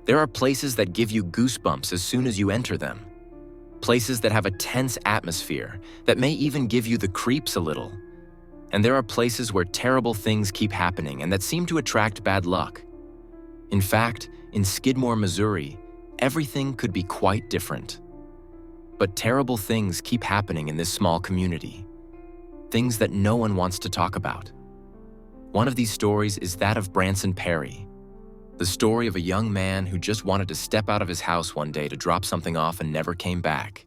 There are places that give you goosebumps as soon as you enter them. Places that have a tense atmosphere that may even give you the creeps a little. And there are places where terrible things keep happening and that seem to attract bad luck. In fact, in Skidmore, Missouri, everything could be quite different. But terrible things keep happening in this small community. Things that no one wants to talk about. One of these stories is that of Branson Perry, the story of a young man who just wanted to step out of his house one day to drop something off and never came back.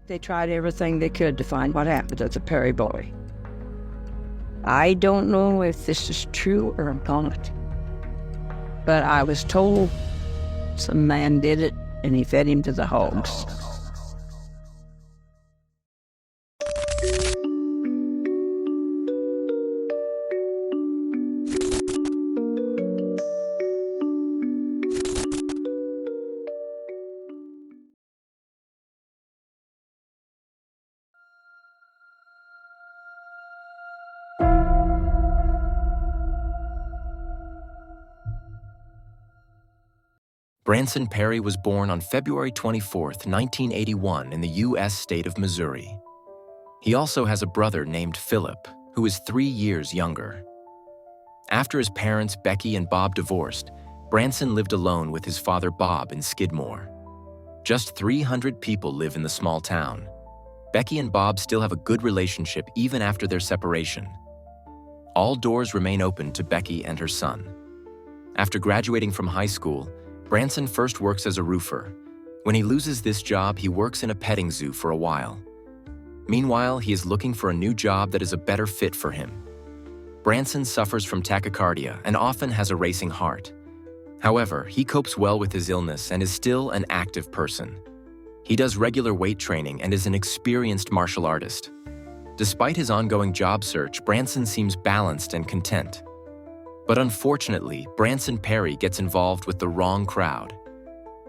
They tried everything they could to find what happened to the Perry boy. I don't know if this is true or not, but I was told some man did it and he fed him to the hogs. Branson Perry was born on February 24, 1981 in the U.S. state of Missouri. He also has a brother named Philip, who is 3 years younger. After his parents Becky and Bob divorced, Branson lived alone with his father Bob in Skidmore. Just 300 people live in the small town. Becky and Bob still have a good relationship even after their separation. All doors remain open to Becky and her son. After graduating from high school, Branson first works as a roofer. When he loses this job, he works in a petting zoo for a while. Meanwhile, he is looking for a new job that is a better fit for him. Branson suffers from tachycardia and often has a racing heart. However, he copes well with his illness and is still an active person. He does regular weight training and is an experienced martial artist. Despite his ongoing job search, Branson seems balanced and content. But unfortunately, Branson Perry gets involved with the wrong crowd.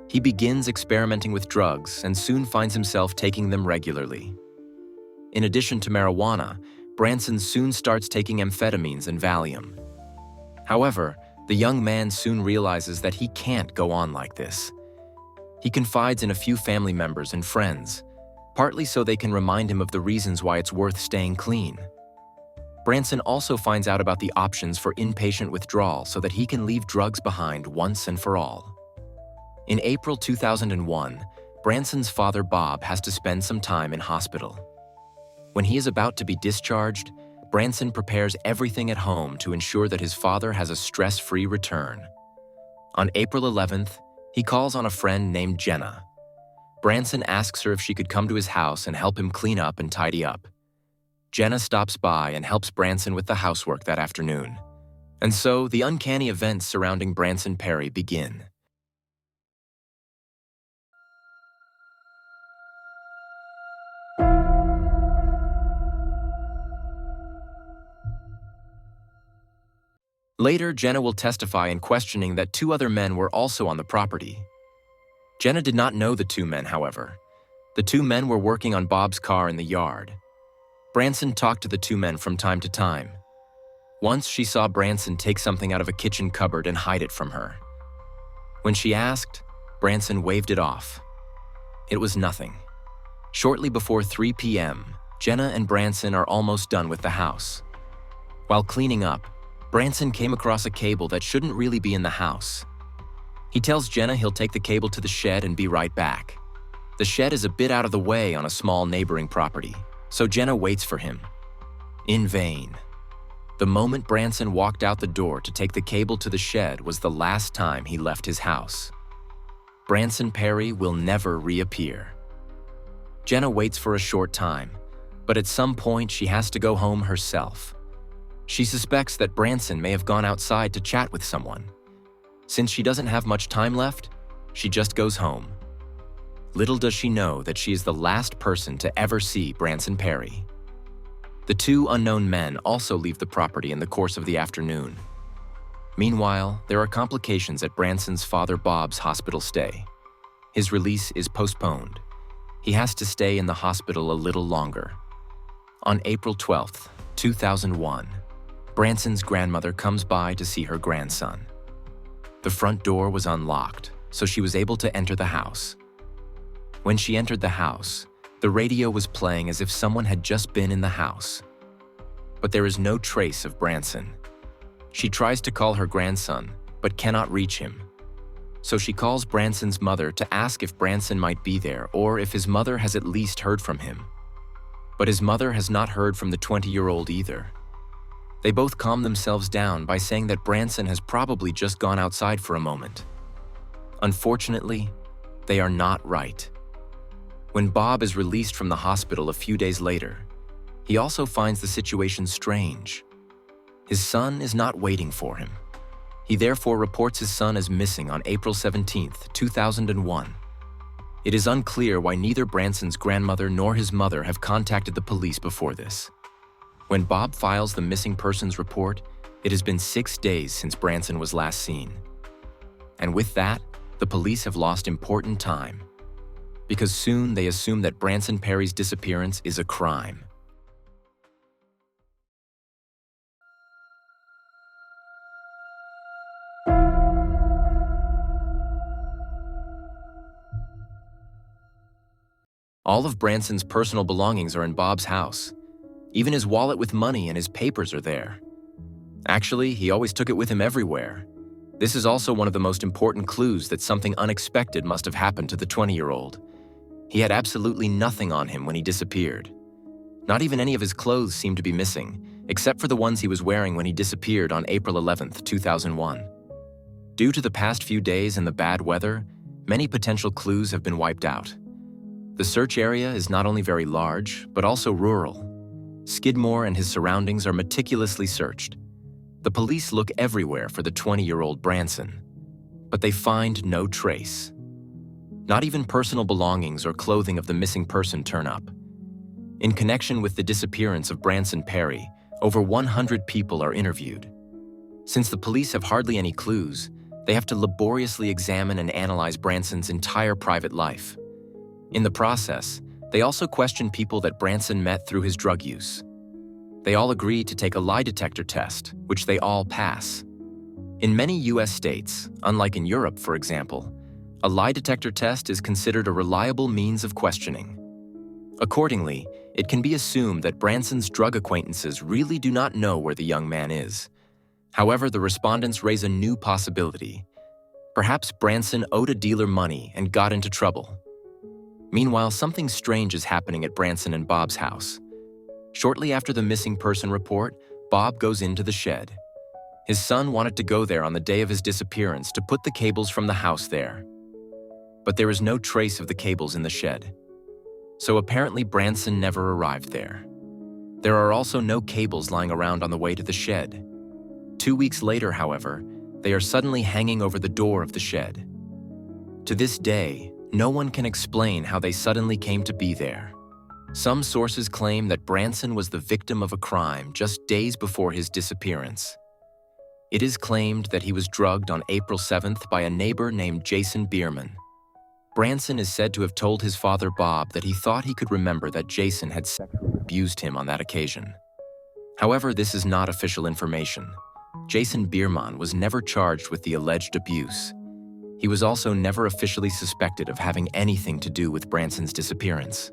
He begins experimenting with drugs and soon finds himself taking them regularly. In addition to marijuana, Branson soon starts taking amphetamines and Valium. However, the young man soon realizes that he can't go on like this. He confides in a few family members and friends, partly so they can remind him of the reasons why it's worth staying clean. Branson also finds out about the options for inpatient withdrawal so that he can leave drugs behind once and for all. In April 2001, Branson's father Bob has to spend some time in hospital. When he is about to be discharged, Branson prepares everything at home to ensure that his father has a stress-free return. On April 11th, he calls on a friend named Jenna. Branson asks her if she could come to his house and help him clean up and tidy up. Jenna stops by and helps Branson with the housework that afternoon. And so, the uncanny events surrounding Branson Perry begin. Later, Jenna will testify in questioning that 2 other men were also on the property. Jenna did not know the 2 men, however. The 2 men were working on Bob's car in the yard. Branson talked to the 2 men from time to time. Once she saw Branson take something out of a kitchen cupboard and hide it from her. When she asked, Branson waved it off. It was nothing. Shortly before 3 p.m., Jenna and Branson are almost done with the house. While cleaning up, Branson came across a cable that shouldn't really be in the house. He tells Jenna he'll take the cable to the shed and be right back. The shed is a bit out of the way on a small neighboring property, so Jenna waits for him. In vain. The moment Branson walked out the door to take the cable to the shed was the last time he left his house. Branson Perry will never reappear. Jenna waits for a short time, but at some point she has to go home herself. She suspects that Branson may have gone outside to chat with someone. Since she doesn't have much time left, she just goes home. Little does she know that she is the last person to ever see Branson Perry. The 2 unknown men also leave the property in the course of the afternoon. Meanwhile, there are complications at Branson's father Bob's hospital stay. His release is postponed. He has to stay in the hospital a little longer. On April 12, 2001, Branson's grandmother comes by to see her grandson. The front door was unlocked, so she was able to enter the house. When she entered the house, the radio was playing as if someone had just been in the house. But there is no trace of Branson. She tries to call her grandson, but cannot reach him. So she calls Branson's mother to ask if Branson might be there or if his mother has at least heard from him. But his mother has not heard from the 20-year-old either. They both calm themselves down by saying that Branson has probably just gone outside for a moment. Unfortunately, they are not right. When Bob is released from the hospital a few days later, he also finds the situation strange. His son is not waiting for him. He therefore reports his son as missing on April 17, 2001. It is unclear why neither Branson's grandmother nor his mother have contacted the police before this. When Bob files the missing persons report, it has been 6 days since Branson was last seen. And with that, the police have lost important time, because soon they assume that Branson Perry's disappearance is a crime. All of Branson's personal belongings are in Bob's house. Even his wallet with money and his papers are there. Actually, he always took it with him everywhere. This is also one of the most important clues that something unexpected must have happened to the 20-year-old. He had absolutely nothing on him when he disappeared. Not even any of his clothes seemed to be missing, except for the ones he was wearing when he disappeared on April 11, 2001. Due to the past few days and the bad weather, many potential clues have been wiped out. The search area is not only very large, but also rural. Skidmore and his surroundings are meticulously searched. The police look everywhere for the 20-year-old Branson, but they find no trace. Not even personal belongings or clothing of the missing person turn up. In connection with the disappearance of Branson Perry, over 100 people are interviewed. Since the police have hardly any clues, they have to laboriously examine and analyze Branson's entire private life. In the process, they also question people that Branson met through his drug use. They all agree to take a lie detector test, which they all pass. In many US states, unlike in Europe, for example, a lie detector test is considered a reliable means of questioning. Accordingly, it can be assumed that Branson's drug acquaintances really do not know where the young man is. However, the respondents raise a new possibility. Perhaps Branson owed a dealer money and got into trouble. Meanwhile, something strange is happening at Branson and Bob's house. Shortly after the missing person report, Bob goes into the shed. His son wanted to go there on the day of his disappearance to put the cables from the house there. But there is no trace of the cables in the shed. So apparently Branson never arrived there. There are also no cables lying around on the way to the shed. 2 weeks later, however, they are suddenly hanging over the door of the shed. To this day, no one can explain how they suddenly came to be there. Some sources claim that Branson was the victim of a crime just days before his disappearance. It is claimed that he was drugged on April 7th by a neighbor named Jason Bierman. Branson is said to have told his father Bob that he thought he could remember that Jason had sexually abused him on that occasion. However, this is not official information. Jason Bierman was never charged with the alleged abuse. He was also never officially suspected of having anything to do with Branson's disappearance.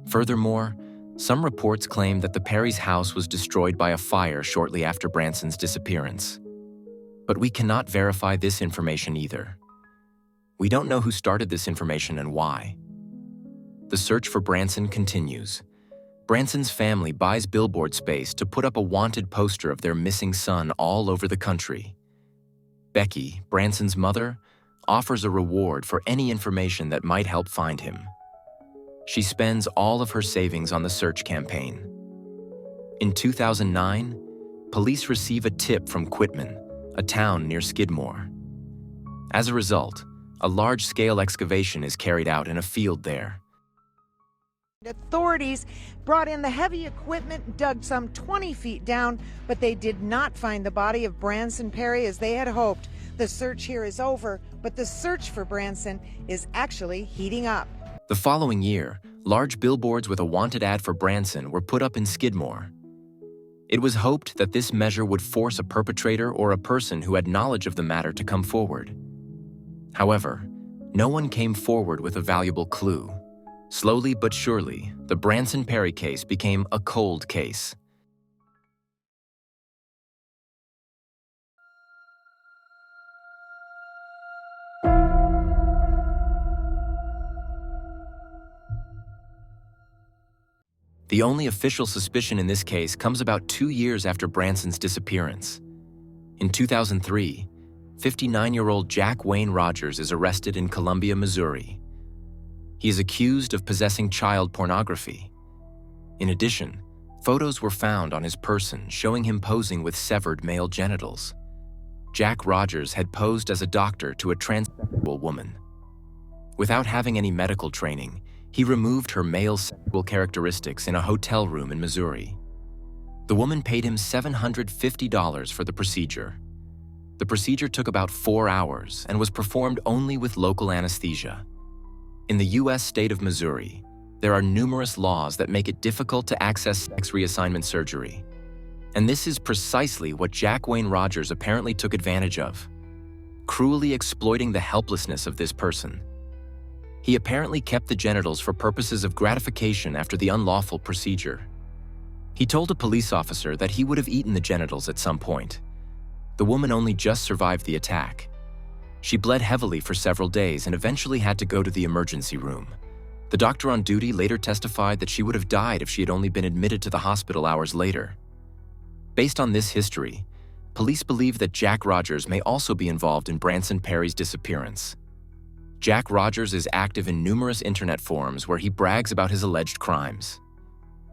Furthermore, some reports claim that the Perry's house was destroyed by a fire shortly after Branson's disappearance. But we cannot verify this information either. We don't know who started this information and why. The search for Branson continues. Branson's family buys billboard space to put up a wanted poster of their missing son all over the country. Becky, Branson's mother, offers a reward for any information that might help find him. She spends all of her savings on the search campaign. In 2009, police receive a tip from Quitman, a town near Skidmore. As a result, a large-scale excavation is carried out in a field there. Authorities brought in the heavy equipment, dug some 20 feet down, but they did not find the body of Branson Perry as they had hoped. The search here is over, but the search for Branson is actually heating up. The following year, large billboards with a wanted ad for Branson were put up in Skidmore. It was hoped that this measure would force a perpetrator or a person who had knowledge of the matter to come forward. However, no one came forward with a valuable clue. Slowly but surely, the Branson Perry case became a cold case. The only official suspicion in this case comes about 2 years after Branson's disappearance. In 2003, 59-year-old Jack Wayne Rogers is arrested in Columbia, Missouri. He is accused of possessing child pornography. In addition, photos were found on his person showing him posing with severed male genitals. Jack Rogers had posed as a doctor to a transsexual woman. Without having any medical training, he removed her male sexual characteristics in a hotel room in Missouri. The woman paid him $750 for the procedure. The procedure took about 4 hours and was performed only with local anesthesia. In the U.S. state of Missouri, there are numerous laws that make it difficult to access sex reassignment surgery. And this is precisely what Jack Wayne Rogers apparently took advantage of, cruelly exploiting the helplessness of this person. He apparently kept the genitals for purposes of gratification after the unlawful procedure. He told a police officer that he would have eaten the genitals at some point. The woman only just survived the attack. She bled heavily for several days and eventually had to go to the emergency room. The doctor on duty later testified that she would have died if she had only been admitted to the hospital hours later. Based on this history, police believe that Jack Rogers may also be involved in Branson Perry's disappearance. Jack Rogers is active in numerous internet forums where he brags about his alleged crimes.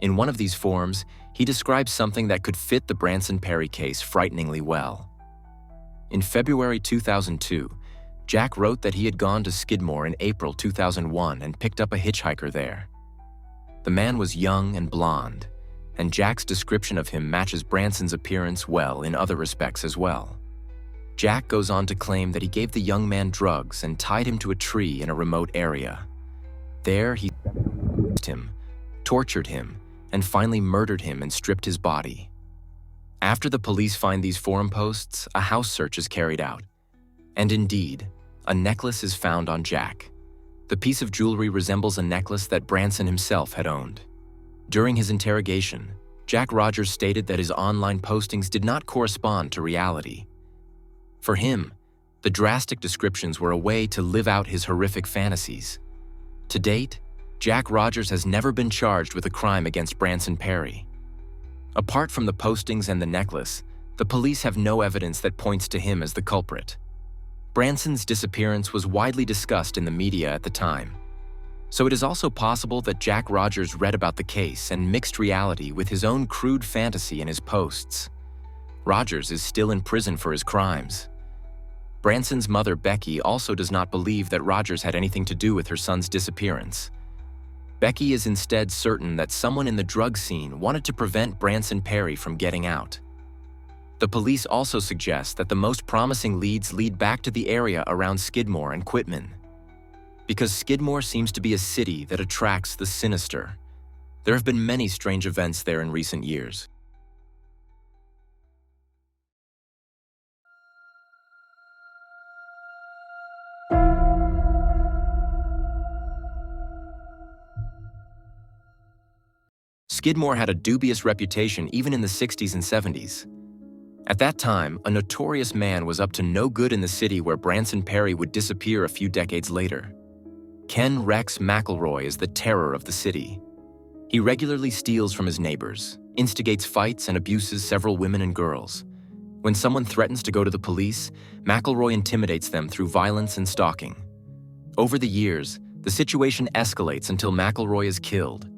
In one of these forums, he describes something that could fit the Branson Perry case frighteningly well. In February 2002, Jack wrote that he had gone to Skidmore in April 2001 and picked up a hitchhiker there. The man was young and blonde, and Jack's description of him matches Branson's appearance well in other respects as well. Jack goes on to claim that he gave the young man drugs and tied him to a tree in a remote area. There, he abused him, tortured him, and finally murdered him and stripped his body. After the police find these forum posts, a house search is carried out. And indeed, a necklace is found on Jack. The piece of jewelry resembles a necklace that Branson himself had owned. During his interrogation, Jack Rogers stated that his online postings did not correspond to reality. For him, the drastic descriptions were a way to live out his horrific fantasies. To date, Jack Rogers has never been charged with a crime against Branson Perry. Apart from the postings and the necklace, the police have no evidence that points to him as the culprit. Branson's disappearance was widely discussed in the media at the time, so it is also possible that Jack Rogers read about the case and mixed reality with his own crude fantasy in his posts. Rogers is still in prison for his crimes. Branson's mother, Becky, also does not believe that Rogers had anything to do with her son's disappearance. Becky is instead certain that someone in the drug scene wanted to prevent Branson Perry from getting out. The police also suggest that the most promising leads lead back to the area around Skidmore and Quitman. Because Skidmore seems to be a city that attracts the sinister, there have been many strange events there in recent years. Skidmore had a dubious reputation even in the 60s and 70s. At that time, a notorious man was up to no good in the city where Branson Perry would disappear a few decades later. Ken Rex McElroy is the terror of the city. He regularly steals from his neighbors, instigates fights, and abuses several women and girls. When someone threatens to go to the police, McElroy intimidates them through violence and stalking. Over the years, the situation escalates until McElroy is killed.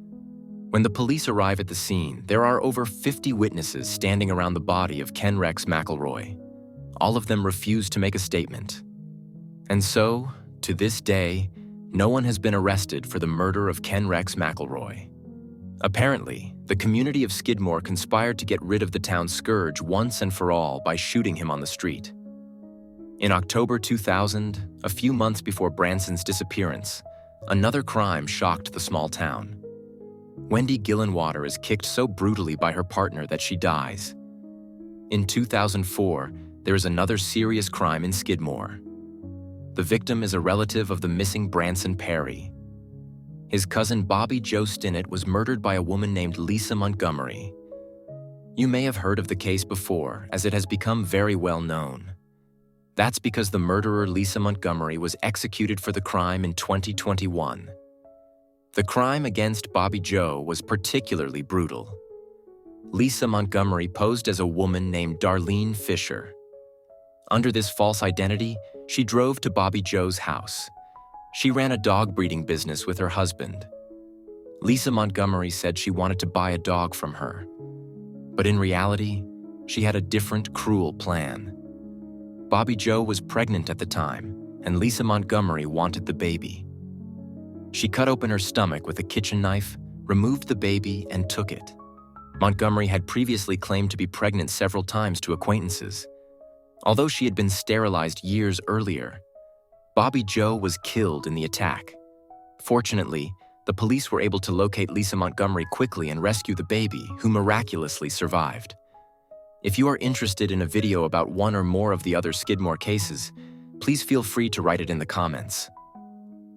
When the police arrive at the scene, there are over 50 witnesses standing around the body of Ken Rex McElroy. All of them refuse to make a statement. And so, to this day, no one has been arrested for the murder of Ken Rex McElroy. Apparently, the community of Skidmore conspired to get rid of the town's scourge once and for all by shooting him on the street. In October 2000, a few months before Branson's disappearance, another crime shocked the small town. Wendy Gillenwater is kicked so brutally by her partner that she dies. In 2004, there is another serious crime in Skidmore. The victim is a relative of the missing Branson Perry. His cousin Bobby Joe Stinnett was murdered by a woman named Lisa Montgomery. You may have heard of the case before, as it has become very well known. That's because the murderer Lisa Montgomery was executed for the crime in 2021. The crime against Bobby Joe was particularly brutal. Lisa Montgomery posed as a woman named Darlene Fisher. Under this false identity, she drove to Bobby Joe's house. She ran a dog breeding business with her husband. Lisa Montgomery said she wanted to buy a dog from her. But in reality, she had a different, cruel plan. Bobby Joe was pregnant at the time, and Lisa Montgomery wanted the baby. She cut open her stomach with a kitchen knife, removed the baby, and took it. Montgomery had previously claimed to be pregnant several times to acquaintances. Although she had been sterilized years earlier, Bobby Joe was killed in the attack. Fortunately, the police were able to locate Lisa Montgomery quickly and rescue the baby, who miraculously survived. If you are interested in a video about one or more of the other Skidmore cases, please feel free to write it in the comments.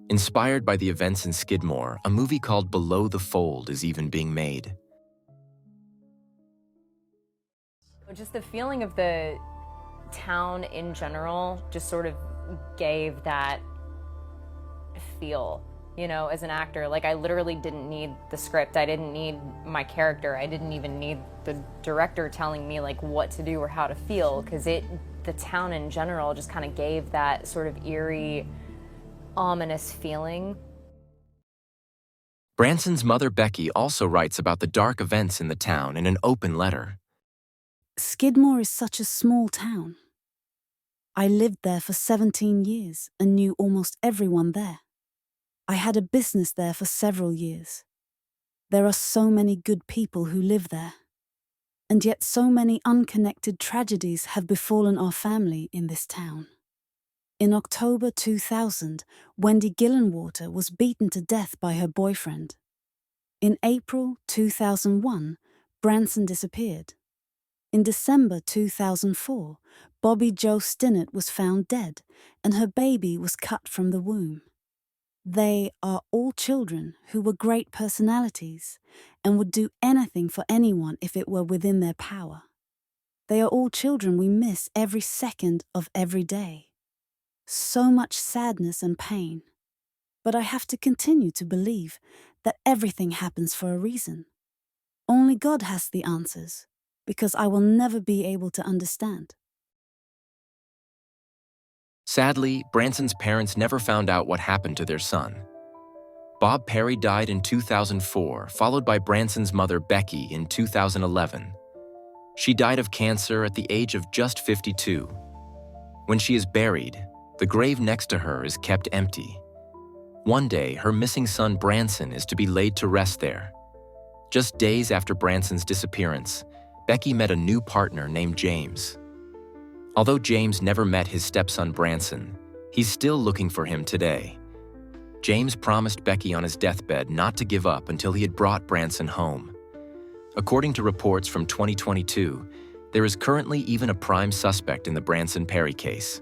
Inspired by the events in Skidmore, a movie called Below the Fold is even being made. Just the feeling of the town in general just sort of gave that feel, you know, as an actor. Like, I literally didn't need the script. I didn't need my character. I didn't even need the director telling me like what to do or how to feel, because the town in general just kind of gave that sort of eerie, ominous feeling. Branson's mother, Becky, also writes about the dark events in the town in an open letter. Skidmore is such a small town. I lived there for 17 years and knew almost everyone there. I had a business there for several years. There are so many good people who live there. And yet so many unconnected tragedies have befallen our family in this town. In October 2000, Wendy Gillenwater was beaten to death by her boyfriend. In April 2001, Branson disappeared. In December 2004, Bobby Joe Stinnett was found dead, and her baby was cut from the womb. They are all children who were great personalities and would do anything for anyone if it were within their power. They are all children we miss every second of every day. So much sadness and pain. But I have to continue to believe that everything happens for a reason. Only God has the answers, because I will never be able to understand. Sadly, Branson's parents never found out what happened to their son. Bob Perry died in 2004, followed by Branson's mother, Becky, in 2011. She died of cancer at the age of just 52. When she is buried, the grave next to her is kept empty. One day, her missing son, Branson, is to be laid to rest there. Just days after Branson's disappearance, Becky met a new partner named James. Although James never met his stepson Branson, he's still looking for him today. James promised Becky on his deathbed not to give up until he had brought Branson home. According to reports from 2022, there is currently even a prime suspect in the Branson Perry case.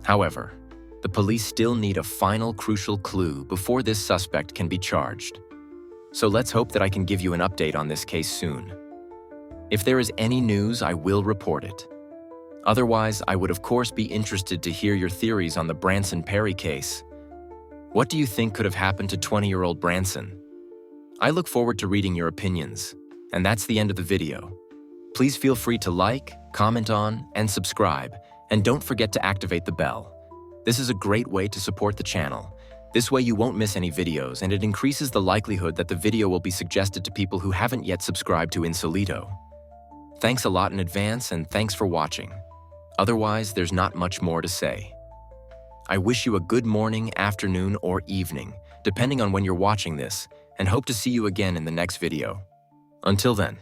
However, the police still need a final crucial clue before this suspect can be charged. So let's hope that I can give you an update on this case soon. If there is any news, I will report it. Otherwise, I would of course be interested to hear your theories on the Branson Perry case. What do you think could have happened to 20-year-old Branson? I look forward to reading your opinions, and that's the end of the video. Please feel free to like, comment on, and subscribe, and don't forget to activate the bell. This is a great way to support the channel. This way you won't miss any videos, and it increases the likelihood that the video will be suggested to people who haven't yet subscribed to Insolito. Thanks a lot in advance, and thanks for watching. Otherwise, there's not much more to say. I wish you a good morning, afternoon, or evening, depending on when you're watching this, and hope to see you again in the next video. Until then,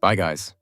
bye guys.